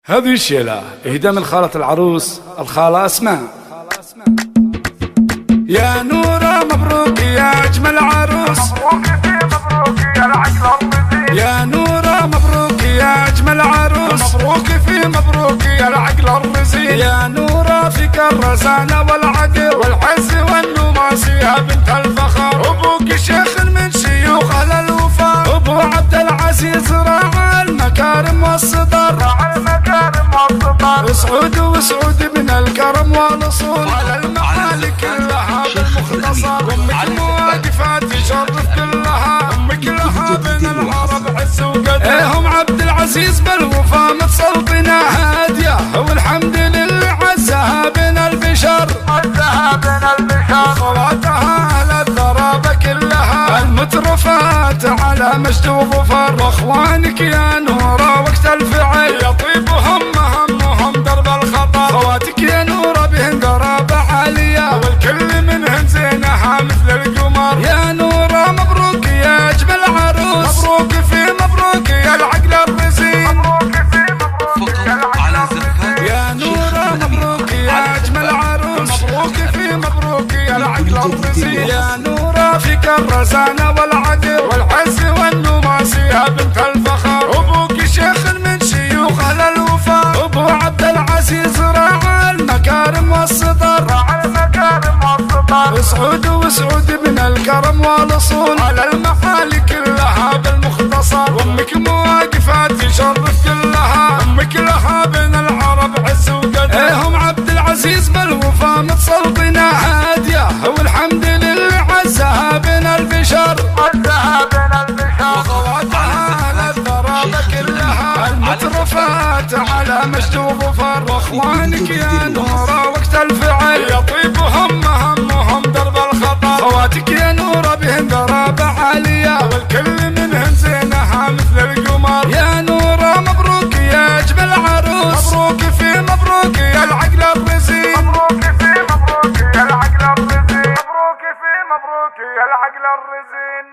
هذه الشيلة إهداء من خالة العروس الخالة أسماء. يا نورة مبروك يا أجمل عروس، مبروك في مبروك يا العقل الرزين. يا نورة مبروك يا أجمل عروس، مبروك في مبروك يا العقل الرزين. يا نورة فيك الرزانة والعقل والعز والنماس يا بنت الفخر. أبوك شيخ من شيوخ أهل الوفاء، أبو عبد العزيز راعى المكارم والصدر، راعى المكارم والصدر. اسعد واسعد من الكرم والأصول على المعالي كلها بالمختصر. أمك مواقفات تشرف كلها، أمك لها بين العرب عز وقدر. هم عبد العزيز بالوفا متصلبنا هادية، والحمد لله عزها بين البشر، عزها بين البشر. خواتها على الضرابة كلها المترفات على مجد وظفر. واخوانك يا نورة وقت الفعل يطيب همهم درب الخطر. خواتك يا نورة بهن قرابة عالية، والكل منهن زينها مثل القمر. يا نورة مبروك يا أجمل عروس، مبروك في مبروك يا العقل الرزين. مبروك في مبروك يا العقل الرزين. يا نورة مبروك يا أجمل عروس، مبروك في مبروك يا العقل الرزين. يا نورة فيك الرزانة والعقل والعز والنماس يا بنت الفخر. أبوك شيخ من شيوخ أهل الوفاء، أبو عبد العزيز راعى المكارم والصدر، راعى المكارم والصدر. اسعد واسعد من الكرم والأصول على المعالي كلها بالمختصر. وامك مواقفات تشرف كلها، امك لها بين العرب عز وقدر. هم عبد العزيز بالوفا متصلبنا هادية، والحمد لله عزها بين البشر، عزها بين البشر. خواتها على الضرابة كلها المترفات على مجد وظفر. واخوانك يا نورة وقت الفعل يطيب همهم درب الخطر. خواتك يا نورة بهن قرابة عالية، والكل منهن زينها مثل القمر. يا نورة مبروك يا أجمل عروس، مبروك في مبروك يا العقل الرزين. مبروك في مبروك يا العقل الرزين. مبروك في مبروك يا العقل الرزين.